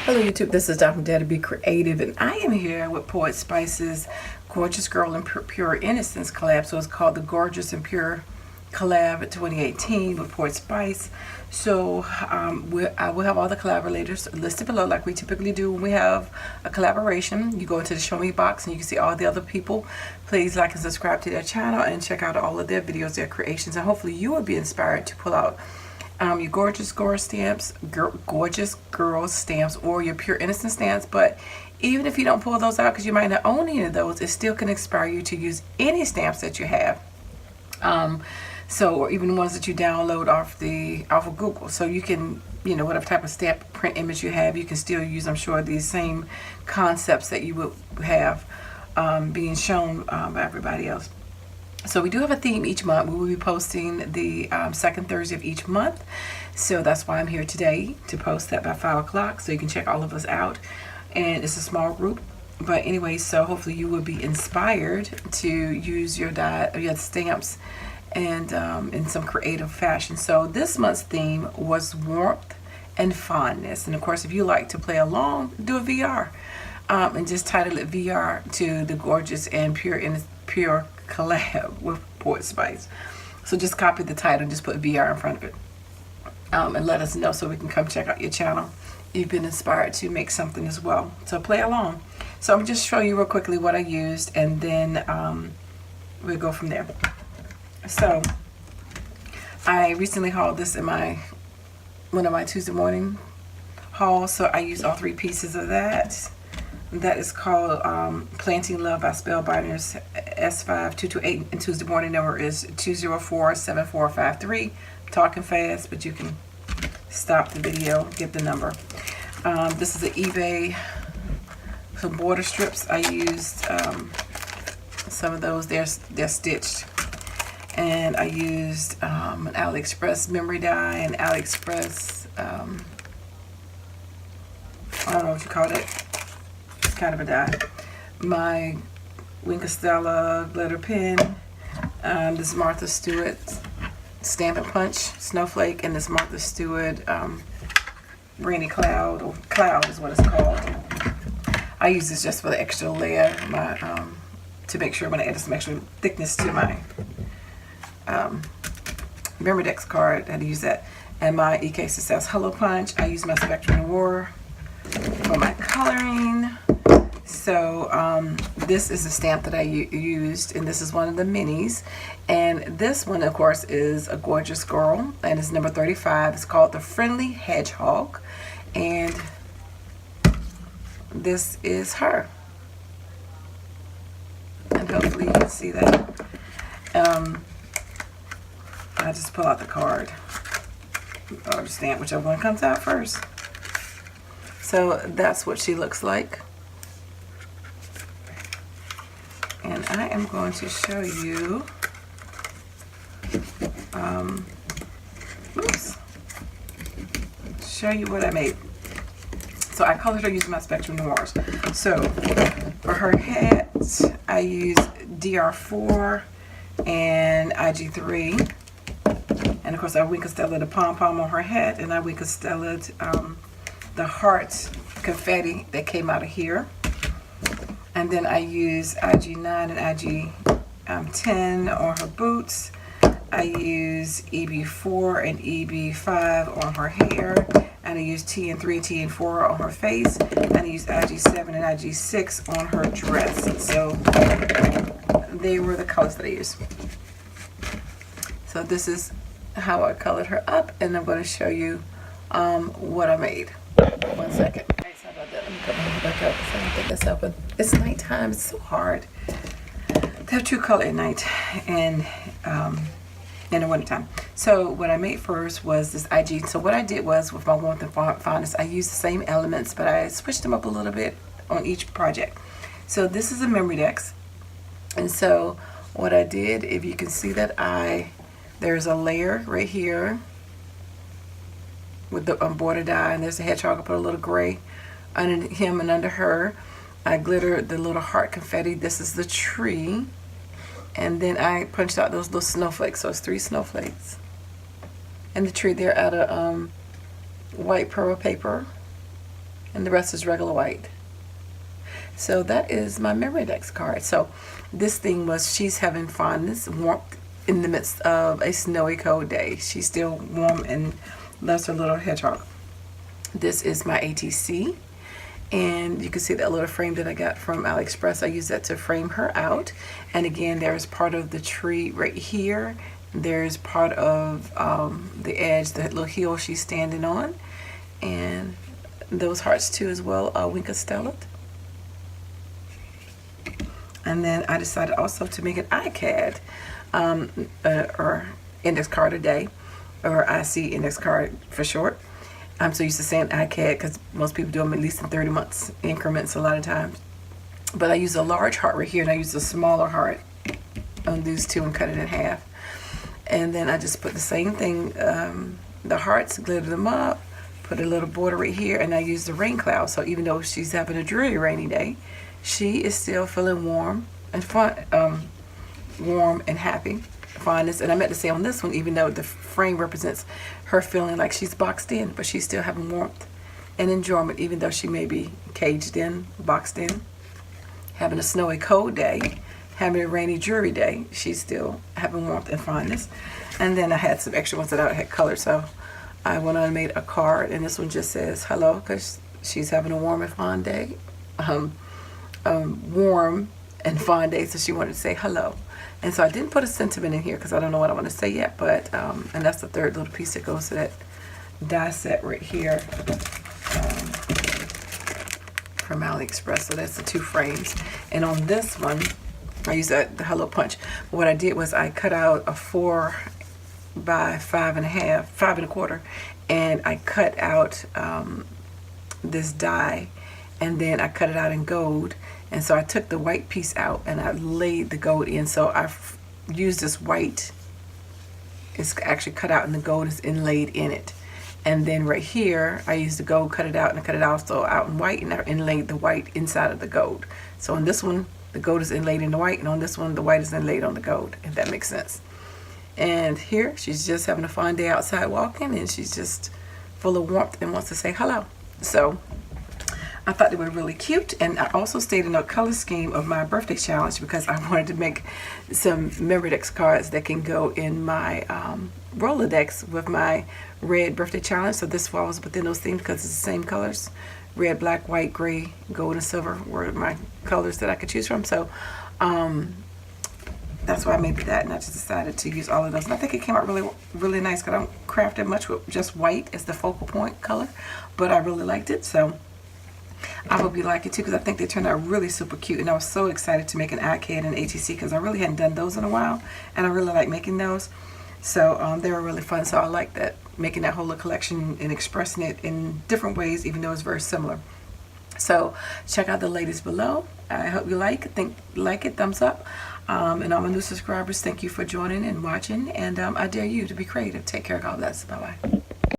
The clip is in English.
Hello YouTube, this is Dr. DaretoBeCreative, and I am here with Poetspice's Gorgeous Girl and Pure Innocence collab. So it's called the Gorgeous and Pure Collab 2018 with Poetspice. So I will have all the collaborators listed below like we typically do when we have a collaboration. You go into the show me box and you can see all the other people. Please like and subscribe to their channel and check out all of their videos, their creations, and hopefully you will be inspired to pull out your gorgeous girl stamps, gorgeous girl stamps, or your pure innocent stamps. But even if you don't pull those out because you might not own any of those, it still can inspire you to use any stamps that you have. Or even the ones that you download off of Google. So you can, whatever type of stamp print image you have, you can still use, I'm sure, these same concepts that you would have being shown by everybody else. So we do have a theme each month. We will be posting the second Thursday of each month. So that's why I'm here today, to post that by 5 o'clock so you can check all of us out. And it's a small group. But anyway, so hopefully you will be inspired to use your stamps and in some creative fashion. So this month's theme was warmth and fondness. And of course, if you like to play along, do a VR. And just title it VR to the Gorgeous and Pure collab with Poetspice. So just copy the title and just put VR in front of it, and let us know so we can come check out your channel. You've been inspired to make something as well, so play along. So I'm just show you real quickly what I used, and then we'll go from there. So I recently hauled this in one of my Tuesday morning hauls, so I used all 3 pieces of that. That is called Planting Love by Spellbinders S5228, and Tuesday morning number is 2047453. Talking fast, but you can stop the video, get the number. This is an eBay, some border strips. I used some of those. They're stitched, and I used an AliExpress memory die and AliExpress. I don't know what you call it. Kind of a die. My Winkostella glitter pen, this Martha Stewart Stamp and Punch Snowflake, and this Martha Stewart Rainy Cloud, or Cloud is what it's called. I use this just for the extra layer, to make sure when I add some extra thickness to my Memory Dex card, I had to use that. And my EK Success Hello Punch. I use my Spectrum Noir for my coloring. So this is the stamp that I used, and this is one of the minis. And this one, of course, is a gorgeous girl, and it's number 35. It's called the Friendly Hedgehog, and this is her. And hopefully you can see that. I just pull out the card or the stamp, whichever one comes out first. So that's what she looks like. And I am going to show you, what I made. So I colored her using my Spectrum Noirs. So for her hat, I used DR4 and IG3. And of course I Winkostella the pom-pom on her hat, and I Winkostella the heart confetti that came out of here. And then I use IG9 and IG10 on her boots. I use EB4 and EB5 on her hair. And I use TN3 and TN4 on her face. And I use IG7 and IG6 on her dress. So they were the colors that I used. So this is how I colored her up, and I'm going to show you what I made. 1 second. Sorry about that. Let me put my back up so I can get this open. It's nighttime. It's so hard to have true color at night and in the wintertime. So what I made first was this IG. So what I did was, with my warmth and fondness, I used the same elements, but I switched them up a little bit on each project. So this is a Memory Dex, and so what I did, if you can see that, there's a layer right here with the border die, and there's a hedgehog. I put a little gray under him and under her. I glittered the little heart confetti. This is the tree. And then I punched out those little snowflakes. So it's 3 snowflakes. And the tree, they're out of white pearl paper. and the rest is regular white. So that is my memory index card. So this thing was, she's having fondness, warmth in the midst of a snowy cold day. She's still warm and loves her little hedgehog. This is my ATC, and you can see that little frame that I got from AliExpress. I use that to frame her out. And again, there's part of the tree right here. There's part of the edge, the little hill she's standing on, and those hearts too as well are Winka Stellat. And then I decided also to make an iCAD or index card a day, or IC index card for short. I'm so used to saying iCAD because most people do them at least in 30 months increments a lot of times. But I use a large heart right here, and I use a smaller heart on these two and cut it in half. And then I just put the same thing, the hearts, glitter them up, put a little border right here, and I use the rain cloud. So even though she's having a dreary rainy day, she is still feeling warm and fun, warm and happy, fondness. And I meant to say on this one, even though the frame represents her feeling like she's boxed in, but she's still having warmth and enjoyment, even though she may be caged in, boxed in, having a snowy cold day, having a rainy dreary day, she's still having warmth and fondness. And then I had some extra ones that I had colored, so I went on and made a card, and this one just says hello because she's having a warm and fond day. Warm and fond day, so she wanted to say hello. And so I didn't put a sentiment in here because I don't know what I want to say yet, but and that's the third little piece that goes to that die set right here from AliExpress. So that's the two frames. And on this one, I used the Hello Punch. But what I did was I cut out a 4 by 5.5, 5.25, and I cut out this die, and then I cut it out in gold. And so I took the white piece out and I laid the gold in. So I used this white, it's actually cut out, and the gold is inlaid in it. And then right here, I used the gold, cut it out, and I cut it also out in white, and I inlaid the white inside of the gold. So on this one, the gold is inlaid in the white, and on this one, the white is inlaid on the gold, if that makes sense. And here, she's just having a fun day outside walking, and she's just full of warmth and wants to say hello. So I thought they were really cute, and I also stayed in the color scheme of my birthday challenge because I wanted to make some Memorydex cards that can go in my Rolodex with my red birthday challenge. So this falls within those themes because it's the same colors. Red, black, white, gray, gold, and silver were my colors that I could choose from. So that's why I made that, and I just decided to use all of those. And I think it came out really, really nice because I don't craft it much with just white as the focal point color, but I really liked it. So I hope you like it too, because I think they turned out really super cute, and I was so excited to make an iCAD and ATC because I really hadn't done those in a while, and I really like making those. So they were really fun. So I like that, making that whole collection and expressing it in different ways, even though it's very similar. So check out the ladies below. I hope you like it, thumbs up. And all my new subscribers, thank you for joining and watching, and I dare you to be creative. Take care, God bless. Bye bye.